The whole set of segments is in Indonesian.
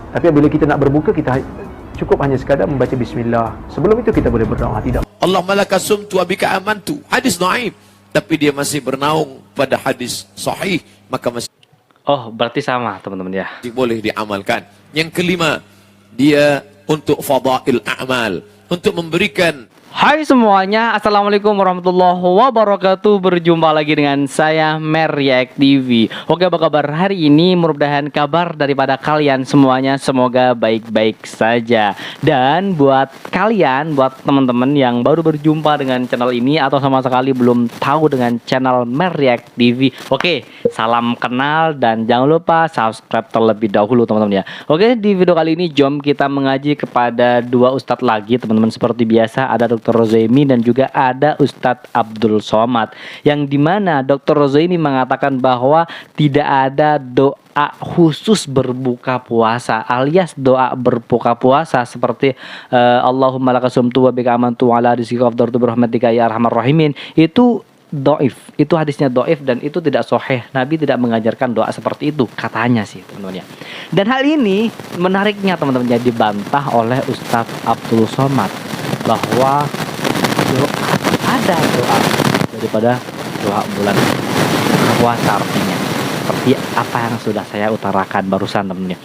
Tapi bila kita nak berbuka, kita cukup hanya sekadar membaca bismillah. Sebelum itu kita boleh berdoa, tidak. Allahumma laka sumtu wa bika amantu. Hadis dhaif, tapi dia masih bernaung pada hadis sahih, maka masih berarti sama teman-teman ya. boleh diamalkan. Yang kelima, dia untuk fadail a'mal, untuk memberikan. Hai semuanya, assalamualaikum warahmatullahi wabarakatuh. Berjumpa lagi dengan saya Meryak TV. Oke, apa kabar hari ini? Mudah-mudahan kabar daripada kalian semuanya semoga baik-baik saja. Dan buat kalian, buat teman-teman yang baru berjumpa dengan channel ini atau sama sekali belum tahu dengan channel Meryak TV, oke, salam kenal dan jangan lupa subscribe terlebih dahulu teman-teman ya. Oke, di video kali ini jom kita mengaji kepada dua ustadz lagi teman-teman. Seperti biasa ada Dr. Rozaimi dan juga ada Ustadz Abdul Somad, yang dimana Dr. Rozaimi mengatakan bahwa tidak ada doa khusus berbuka puasa alias doa berbuka puasa seperti Allahumma lakasumtu wa bika amantu wa ala rizqika afdartu birahmatika ya arhamar rahimin. Itu doif, itu hadisnya doif dan itu tidak sahih. Nabi tidak mengajarkan doa seperti itu katanya sih teman-teman ya. Dan hal ini menariknya teman-teman jadi dibantah oleh Ustadz Abdul Somad bahwa ada doa daripada doa bulan puasa, artinya seperti apa yang sudah saya utarakan barusan teman-teman.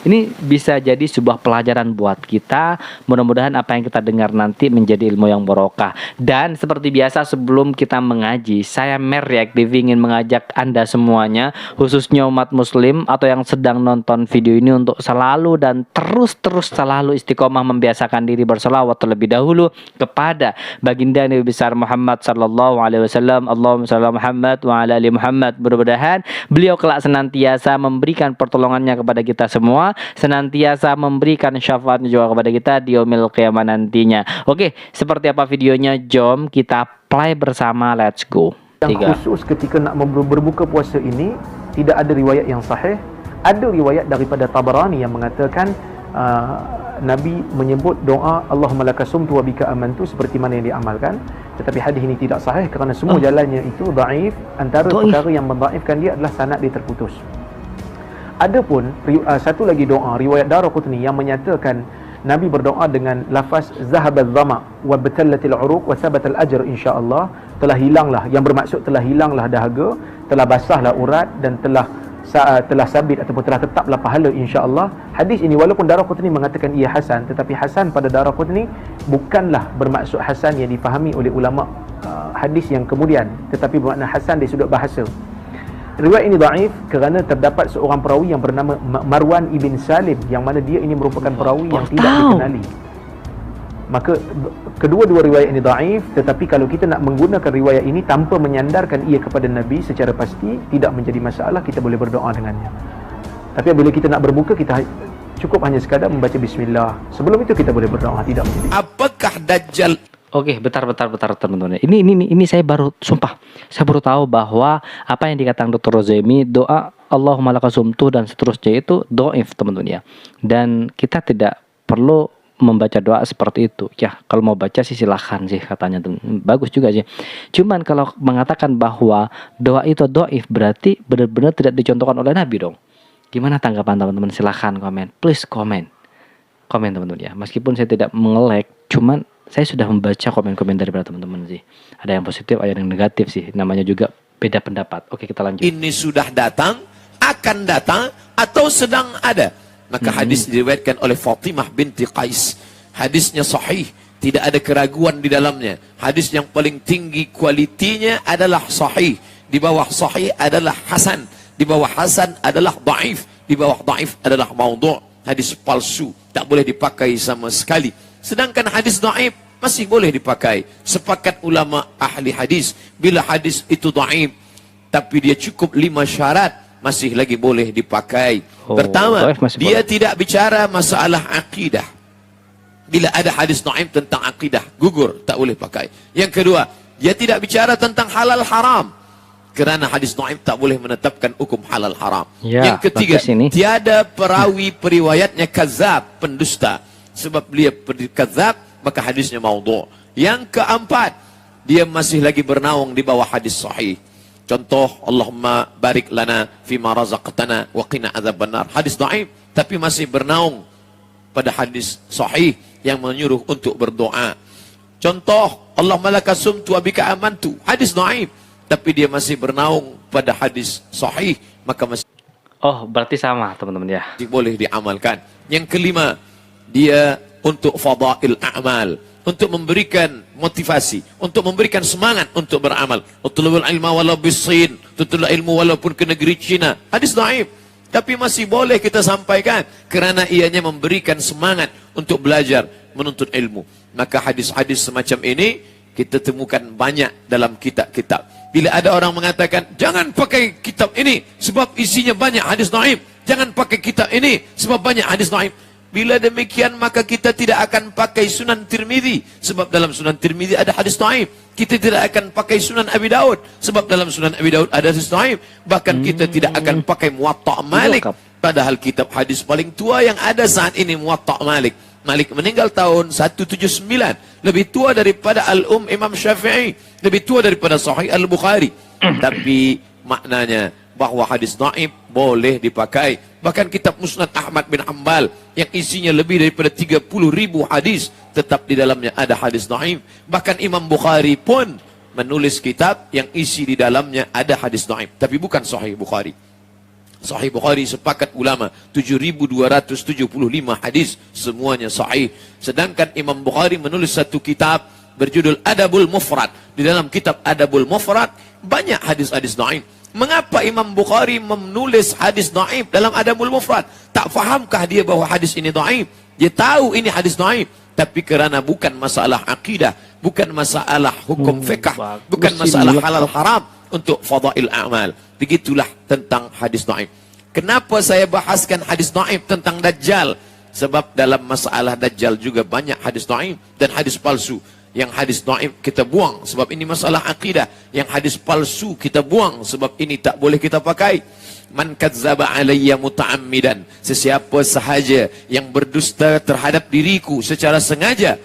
Ini bisa jadi sebuah pelajaran buat kita. Mudah-mudahan apa yang kita dengar nanti menjadi ilmu yang barokah. Dan seperti biasa sebelum kita mengaji, saya Meryak TV ingin mengajak Anda semuanya, khususnya umat muslim atau yang sedang nonton video ini, untuk selalu dan terus selalu istiqomah membiasakan diri berselawat terlebih dahulu kepada baginda Nabi besar Muhammad sallallahu alaihi wasallam. Allahumma shalli Muhammad wa ala ali Muhammad. Mudah-mudahan beliau kelak senantiasa memberikan pertolongannya kepada kita semua, senantiasa memberikan syafaatnya juga kepada kita di yaumil qiyamah nantinya. Oke, seperti apa videonya? Jom kita play bersama, let's go. Yang khusus ketika nak berbuka puasa ini, tidak ada riwayat yang sahih. Ada riwayat daripada Tabarani yang mengatakan Nabi menyebut doa Allahumma lakasumtu wa bika amantu seperti mana yang diamalkan. Tetapi hadis ini tidak sahih kerana semua jalannya itu dhaif. Antara perkara yang mendhaifkan dia adalah sanad dia terputus. Adapun satu lagi doa riwayat Daraqutni yang menyatakan Nabi berdoa dengan lafaz zahabal dhama wa batallatil uruq wa thabatal ajr insya-Allah, telah hilanglah, yang bermaksud telah hilanglah dahaga, telah basahlah urat dan telah sabit ataupun telah tetaplah pahala insya-Allah. Hadis ini walaupun Daraqutni mengatakan ia hasan, tetapi hasan pada Daraqutni bukanlah bermaksud hasan yang difahami oleh ulama hadis yang kemudian, tetapi bermakna hasan dari sudut bahasa. Riwayat ini dhaif kerana terdapat seorang perawi yang bernama Marwan ibn Salim, yang mana dia ini merupakan perawi yang tidak dikenali. Maka kedua-dua riwayat ini dhaif, tetapi kalau kita nak menggunakan riwayat ini tanpa menyandarkan ia kepada Nabi secara pasti, tidak menjadi masalah, kita boleh berdoa dengannya. Tapi bila kita nak berbuka, kita cukup hanya sekadar membaca bismillah. Sebelum itu kita boleh berdoa, tidak menjadi. Apakah Dajjal? Oke, bentar teman-teman. Ini saya baru, sumpah, saya baru tahu bahwa apa yang dikatakan Dr. Rozaimi, doa Allahumma lakasumtu dan seterusnya itu dhaif teman-teman ya. Dan kita tidak perlu membaca doa seperti itu ya. Kalau mau baca sih silahkan sih katanya, bagus juga sih. Cuman kalau mengatakan bahwa doa itu dhaif, berarti benar-benar tidak dicontohkan oleh Nabi dong. Gimana tanggapan teman-teman? Silahkan komen, please komen teman-teman ya. Meskipun saya tidak mengelek, cuman saya sudah membaca komen-komen daripada teman-teman sih. Ada yang positif, ada yang negatif sih. Namanya juga beda pendapat. Oke, kita lanjut. Ini sudah datang, akan datang, atau sedang ada. Maka hadis diriwayatkan oleh Fatimah binti Qais. Hadisnya sahih, tidak ada keraguan di dalamnya. Hadis yang paling tinggi kualitinya adalah sahih. Di bawah sahih adalah hasan. Di bawah hasan adalah dhaif. Di bawah dhaif adalah maudhu'. Hadis palsu, tak boleh dipakai sama sekali. Sedangkan hadis dhaif masih boleh dipakai. Sepakat ulama ahli hadis, bila hadis itu dhaif tapi dia cukup 5 syarat, masih lagi boleh dipakai. Pertama, dia tidak bicara masalah akidah. Bila ada hadis dhaif tentang akidah, gugur, tak boleh pakai. Yang kedua, dia tidak bicara tentang halal haram, kerana hadis dhaif tak boleh menetapkan hukum halal haram. Ya, yang ketiga, tiada perawi periwayatnya kazab, pendusta. Sebab dia kazab, maka hadisnya maudhu'. Yang keempat, dia masih lagi bernaung di bawah hadis sahih. Contoh, Allahumma barik lana fima razaqtana wa qina adzabannar. Hadis dhaif tapi masih bernaung pada hadis sahih yang menyuruh untuk berdoa. Contoh, Allahumma laka sumtu wa bika amantu, hadis dhaif, tapi dia masih bernaung pada hadis sahih, maka masih Oh, berarti sama teman-teman ya. boleh diamalkan. Yang kelima, dia untuk fadail a'mal, untuk memberikan motivasi, untuk memberikan semangat untuk beramal. Utlubul ilma walau bisin, tutul ilmu walaupun ke negeri Cina. Hadis dhaif, tapi masih boleh kita sampaikan kerana ianya memberikan semangat untuk belajar, menuntut ilmu. Maka hadis-hadis semacam ini kita temukan banyak dalam kitab-kitab. Bila ada orang mengatakan, jangan pakai kitab ini sebab isinya banyak hadis dhaif, jangan pakai kitab ini sebab banyak hadis dhaif. Bila demikian maka kita tidak akan pakai Sunan Tirmizi sebab dalam Sunan Tirmizi ada hadis dhaif. Kita tidak akan pakai Sunan Abi Daud sebab dalam Sunan Abi Daud ada hadis dhaif. Bahkan kita tidak akan pakai Muwatta' Malik, padahal kitab hadis paling tua yang ada saat ini Muwatta' Malik. Malik meninggal tahun 179, lebih tua daripada Imam Syafi'i, lebih tua daripada Sahih Al-Bukhari. Tapi maknanya bahwa hadis dhaif boleh dipakai. Bahkan kitab Musnad Ahmad bin Hanbal yang isinya lebih daripada 30.000 hadis, tetap di dalamnya ada hadis dhaif. Bahkan Imam Bukhari pun menulis kitab yang isi di dalamnya ada hadis dhaif, tapi bukan Sahih Bukhari. Sahih Bukhari sepakat ulama 7.275 hadis, semuanya sahih. Sedangkan Imam Bukhari menulis satu kitab berjudul Adabul Mufrad. Di dalam kitab Adabul Mufrad banyak hadis-hadis dhaif. Mengapa Imam Bukhari menulis hadis dhaif dalam Adabul Mufrad? Tak fahamkah dia bahwa hadis ini dhaif? Dia tahu ini hadis dhaif, tapi kerana bukan masalah akidah, bukan masalah hukum fiqh, bukan masalah halal haram, untuk fadail a'mal. Begitulah tentang hadis dhaif. Kenapa saya bahaskan hadis dhaif tentang Dajjal? Sebab dalam masalah Dajjal juga banyak hadis dhaif dan hadis palsu. Yang hadis dhaif kita buang sebab ini masalah akidah. Yang hadis palsu kita buang sebab ini tak boleh kita pakai. Man kadzdzaba alayya muta'ammidan, sesiapa sahaja yang berdusta terhadap diriku secara sengaja,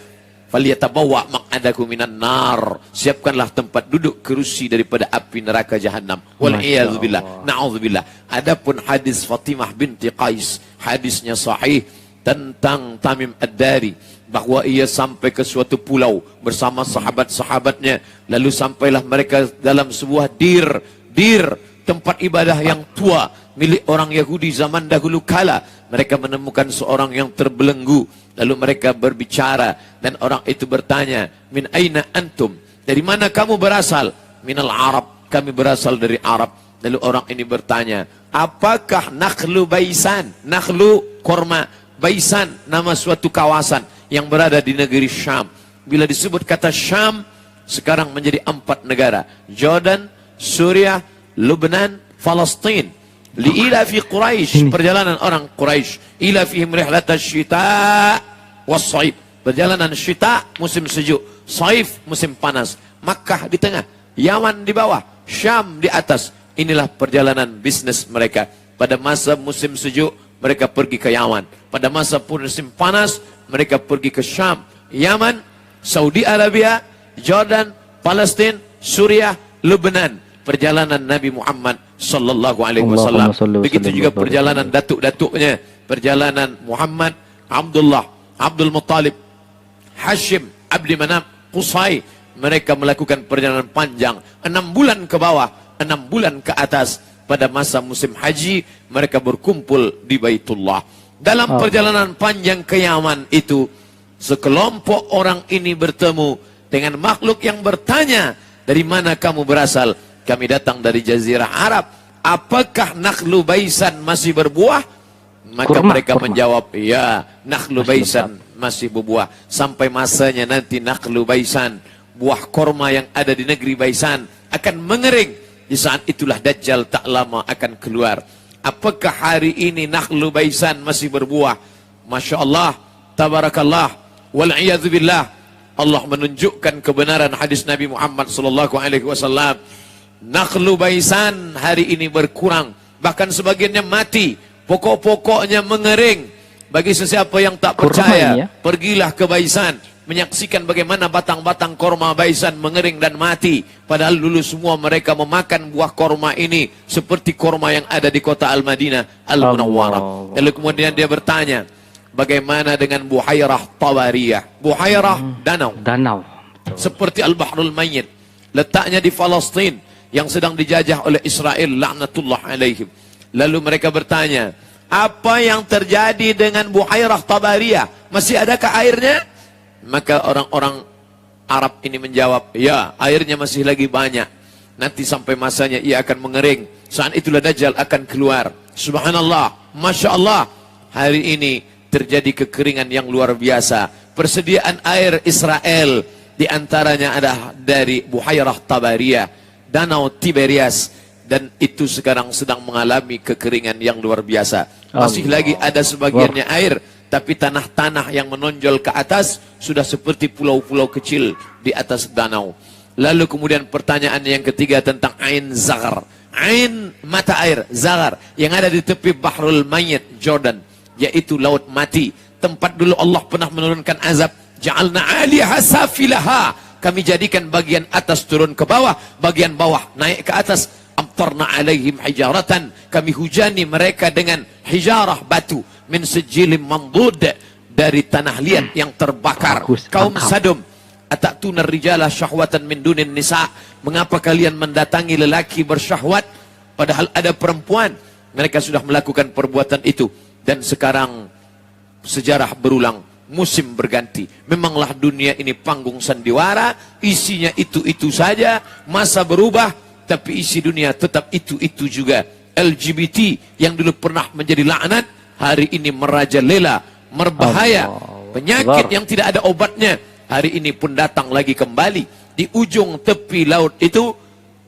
falyatabawwa maq'adahu minan nar, siapkanlah tempat duduk kerusi daripada api neraka jahanam. Wal iyadzu billah, na'udzubillah. Adapun hadis Fatimah binti Qais, hadisnya sahih tentang Tamim Ad-Dari, bahwa ia sampai ke suatu pulau bersama sahabat-sahabatnya, lalu sampailah mereka dalam sebuah dir, tempat ibadah yang tua milik orang Yahudi zaman dahulu kala. Mereka menemukan seorang yang terbelenggu, lalu mereka berbicara dan orang itu bertanya, min aina antum, dari mana kamu berasal? Minal Arab, kami berasal dari Arab. Lalu orang ini bertanya, apakah Nakhlu Baisan? Nakhlu korma, Baisan nama suatu kawasan yang berada di negeri Syam. Bila disebut kata Syam, sekarang menjadi 4 negara: Jordan, Suriah, Lebanon, Palestin. Li'ila fi Quraisy, perjalanan orang Quraisy. Ila fihim rihlatash syita was-saif, perjalanan syita musim sejuk, saif musim panas. Makkah di tengah, Yaman di bawah, Syam di atas. Inilah perjalanan bisnis mereka. Pada masa musim sejuk mereka pergi ke Yaman, pada masa musim panas mereka pergi ke Syam, Yaman, Saudi Arabia, Jordan, Palestin, Suriah, Lebanon. Perjalanan Nabi Muhammad sallallahu alaihi wasallam. Begitu juga perjalanan datuk-datuknya, perjalanan Muhammad, Abdullah, Abdul Muttalib, Hashim, Abdi Manaf, Qusay. Mereka melakukan perjalanan panjang 6 bulan ke bawah, 6 bulan ke atas. Pada masa musim haji mereka berkumpul di Baitullah. Dalam perjalanan panjang ke Yaman itu, sekelompok orang ini bertemu dengan makhluk yang bertanya, dari mana kamu berasal? Kami datang dari Jazirah Arab. Apakah Nakhlu Baisan masih berbuah? Maka mereka menjawab, ya, Nakhlu Baisan masih berbuah. Sampai masanya nanti Nakhlu Baisan, buah korma yang ada di negeri Baisan, akan mengering. Di saat itulah Dajjal tak lama akan keluar. Apakah hari ini Nakhlu Baisan masih berbuah? Masya Allah, tabarakallah, wal'iyadzubillah. Allah menunjukkan kebenaran hadis Nabi Muhammad sallallahu alaihi wasallam. Nakhlu Baisan hari ini berkurang, bahkan sebagiannya mati, pokok-pokoknya mengering. Bagi sesiapa yang tak Kurma percaya, ini ya. pergilah ke Baisan, menyaksikan bagaimana batang-batang korma Baisan mengering dan mati. Padahal dulu semua mereka memakan buah korma ini seperti korma yang ada di kota Al-Madinah Al-Munawwarah. Lalu kemudian dia bertanya, bagaimana dengan Buhairah Tabariyah? Buhairah danau. Danau. Seperti Al-Bahrul Mayyit. Letaknya di Palestin yang sedang dijajah oleh Israel, laknatullah alaihim. Lalu mereka bertanya, apa yang terjadi dengan Buhairah Tabariyah? Masih adakah airnya? Maka orang-orang Arab ini menjawab, ya, airnya masih lagi banyak. Nanti sampai masanya ia akan mengering. Saat itulah Dajjal akan keluar. Subhanallah, Masya Allah. Hari ini terjadi kekeringan yang luar biasa. Persediaan air Israel diantaranya adalah dari Buhairah Tabariyah, Danau Tiberias. Dan itu sekarang sedang mengalami kekeringan yang luar biasa. Masih lagi ada sebagiannya air, tapi tanah-tanah yang menonjol ke atas sudah seperti pulau-pulau kecil di atas danau. Lalu kemudian pertanyaan yang ketiga tentang Ain Zaghar. Ain, mata air, Zaghar, yang ada di tepi Bahrul Mayyit, Jordan, yaitu laut mati. Tempat dulu Allah pernah menurunkan azab. Ja'alna 'aliyaha safilaha. Kami jadikan bagian atas turun ke bawah, bagian bawah naik ke atas. Amtarna 'alaihim hijaratan. Kami hujani mereka dengan hijarah batu min sijilin mandud, dari tanah liat yang terbakar. Kaum Sadum, atatuna rijala syahwatan min dunin nisa. Mengapa kalian mendatangi lelaki bersyahwat padahal ada perempuan? Mereka sudah melakukan perbuatan itu. Dan sekarang sejarah berulang, musim berganti. Memanglah dunia ini panggung sandiwara, isinya itu-itu saja. Masa berubah, tapi isi dunia tetap itu-itu juga. LGBT yang dulu pernah menjadi laknat, hari ini merajalela, merbahaya. Penyakit yang tidak ada obatnya, hari ini pun datang lagi kembali. Di ujung tepi laut itu,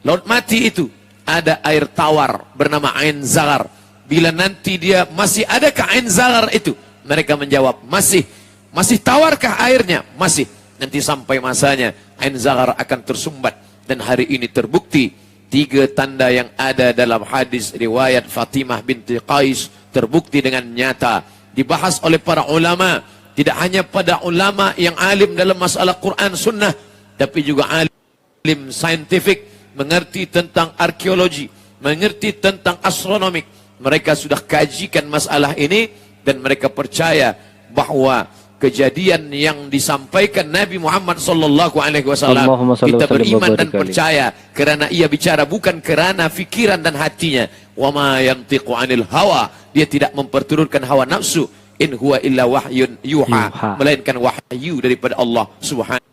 laut mati itu, ada air tawar bernama Ain Zaghar. Bila nanti dia, masih adakah Ain Zaghar itu? Mereka menjawab, masih. Masih tawarkah airnya? Masih. Nanti sampai masanya, Ain Zaghar akan tersumbat. Dan hari ini terbukti, 3 tanda yang ada dalam hadis riwayat Fatimah binti Qais terbukti dengan nyata. Dibahas oleh para ulama. Tidak hanya pada ulama yang alim dalam masalah Quran Sunnah, tapi juga alim saintifik, mengerti tentang arkeologi, mengerti tentang astronomik. Mereka sudah kajikan masalah ini dan mereka percaya bahwa kejadian yang disampaikan Nabi Muhammad sallallahu alaihi wasallam, kita beriman dan percaya kerana ia bicara bukan kerana fikiran dan hatinya. Wa ma yantiqu 'anil hawa, dia tidak memperturutkan hawa nafsu. In huwa illa wahyun yuha, melainkan wahyu daripada Allah Subhanahu.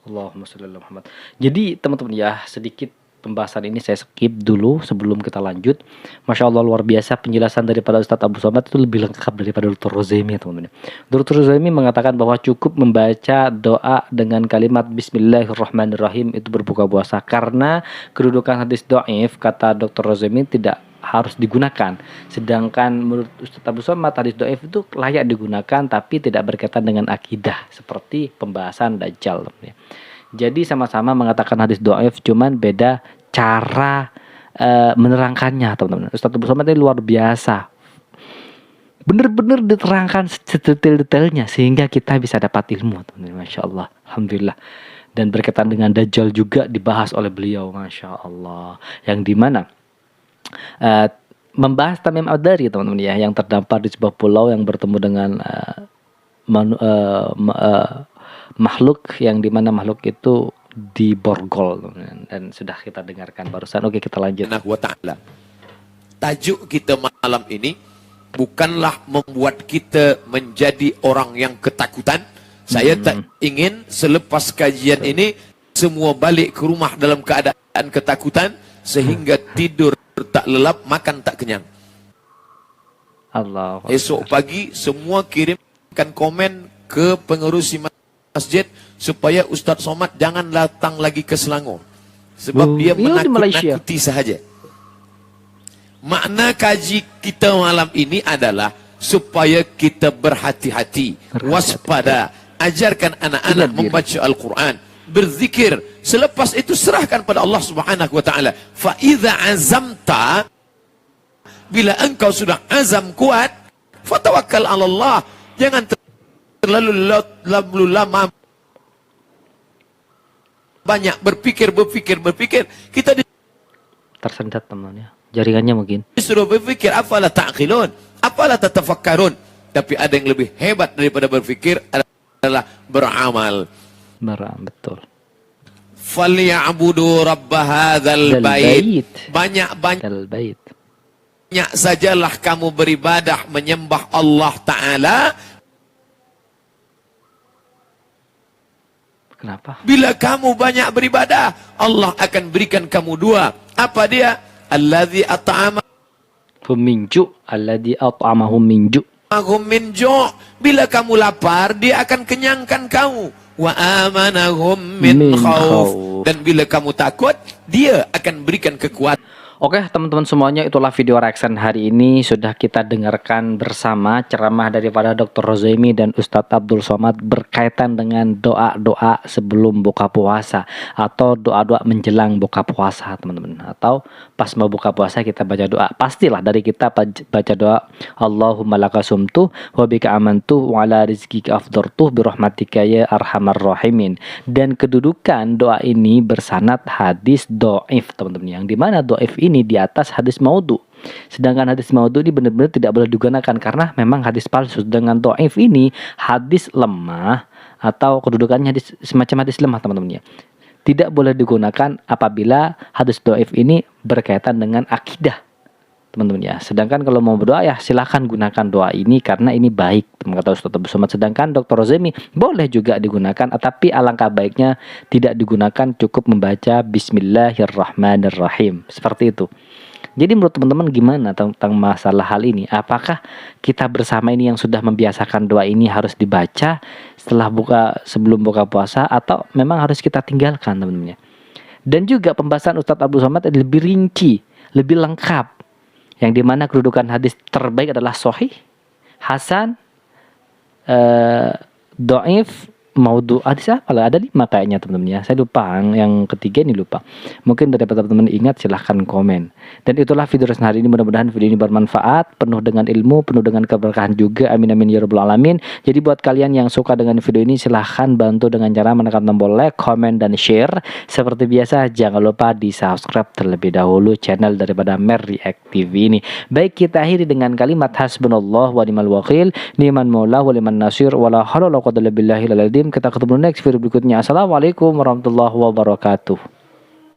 Allahumma shalli ala Muhammad. Jadi teman-teman ya, sedikit pembahasan ini saya skip dulu sebelum kita lanjut. Masya Allah, luar biasa penjelasan daripada Ustadz Abu Somad itu lebih lengkap daripada Dr. Rozemi, teman-teman. Dr. Rozemi mengatakan bahwa cukup membaca doa dengan kalimat Bismillahirrahmanirrahim itu berbuka puasa. Karena kedudukan hadis dhaif, kata Dr. Rozemi, tidak harus digunakan. Sedangkan menurut Ustadz Abu Somad, hadis dhaif itu layak digunakan tapi tidak berkaitan dengan akidah seperti pembahasan Dajjal, teman-teman. Jadi sama-sama mengatakan hadis dhaif, cuman beda cara menerangkannya, teman-teman. Ustadz Abu Somad ini luar biasa. Benar-benar diterangkan sedetail-detailnya sehingga kita bisa dapat ilmu, teman-teman. Masya Allah, alhamdulillah. Dan berkaitan dengan Dajjal juga dibahas oleh beliau, Masya Allah. Yang dimana membahas Tamim Ad-Dari, teman-teman ya, yang terdampar di sebuah pulau yang bertemu dengan makhluk, yang dimana makhluk itu diborgol, dan sudah kita dengarkan barusan. Oke, kita lanjut. Wa ta'ala. Tajuk kita malam ini bukanlah membuat kita menjadi orang yang ketakutan. Saya tak ingin selepas kajian ini semua balik ke rumah dalam keadaan ketakutan sehingga tidur tak lelap, makan tak kenyang. Allah. Esok pagi semua kirimkan komen ke pengerusi masjid supaya Ustadz Somad jangan datang lagi ke Selangor sebab dia menakut-nakuti sahaja. Makna kaji kita malam ini adalah supaya kita berhati-hati, waspada, ajarkan anak-anak membaca Al-Quran, berzikir. Selepas itu serahkan pada Allah Subhanahu wa taala. Fa idza azamta, bila engkau sudah azam kuat, Fatawakkal 'ala Allah. Jangan terlalu lama banyak berpikir. Kita Tersendat teman ya. Jaringannya mungkin. disuruh berpikir, afala ta'qilun, afala tatafakkarun. Tapi ada yang lebih hebat daripada berpikir adalah beramal. Betul. Falyabudu rabb hadzal bait. Banyak Bait. sajalah kamu beribadah menyembah Allah Ta'ala. Kenapa? Bila kamu banyak beribadah, Allah akan berikan kamu dua. Apa dia? Alladzi at'amahum Alladzi at'amahum min ju'. min ju'. Bila kamu lapar, dia akan kenyangkan kamu. Wa amanahum min khauf. Dan bila kamu takut, dia akan berikan kekuatan. Oke teman-teman semuanya, itulah video reaction hari ini. Sudah kita dengarkan bersama ceramah daripada Dr. Rozaimi dan Ustadz Abdul Somad berkaitan dengan doa-doa sebelum buka puasa atau doa-doa menjelang buka puasa teman-teman. Atau pas mau buka puasa kita baca doa. Pastilah dari kita baca doa Allahumma laka sumtu wa bika amantu wa ala rizkika afdartu birahmatika ya arhamar rahimin. Dan kedudukan doa ini bersanad hadis do'if teman-teman, yang dimana do'if ini di atas hadis maudhu. Sedangkan hadis maudhu ini benar-benar tidak boleh digunakan karena memang hadis palsu. Dengan do'if ini hadis lemah atau kedudukannya hadis, semacam hadis lemah teman-teman ya. Tidak boleh digunakan apabila hadis do'if ini berkaitan dengan akidah teman-teman ya. Sedangkan kalau mau berdoa ya silahkan gunakan doa ini karena ini baik kata Ustaz Abdul Somad. Sedangkan Dr. Rozaimi boleh juga digunakan, tapi alangkah baiknya tidak digunakan, cukup membaca Bismillahirrahmanirrahim seperti itu. Jadi menurut teman-teman gimana tentang masalah hal ini? Apakah kita bersama ini yang sudah membiasakan doa ini harus dibaca sebelum buka puasa, atau memang harus kita tinggalkan teman-teman ya? Dan juga pembahasan Ustaz Abdul Somad lebih rinci, lebih lengkap, yang dimana kedudukan hadis terbaik adalah sahih, hasan, do'if, maudhu. Hadis apa lah? Ada 5 kayaknya teman-teman ya. Saya lupa, yang ketiga ini lupa. Mungkin daripada teman-teman ingat silahkan komen. Dan itulah video reaction hari ini. Mudah-mudahan video ini bermanfaat, penuh dengan ilmu, penuh dengan keberkahan juga. Amin amin ya rabbal alamin. Jadi buat kalian yang suka dengan video ini, silahkan bantu dengan cara menekan tombol like, komen, dan share. Seperti biasa, jangan lupa di subscribe terlebih dahulu channel daripada Mer React TV ini. Baik, kita akhiri dengan kalimat hasbunallah wa ni'mal wakil, ni'man maula wa liman nasir, wala haula wala quwwata illa billahi. Kita ketemu next video berikutnya. Assalamualaikum warahmatullahi wabarakatuh.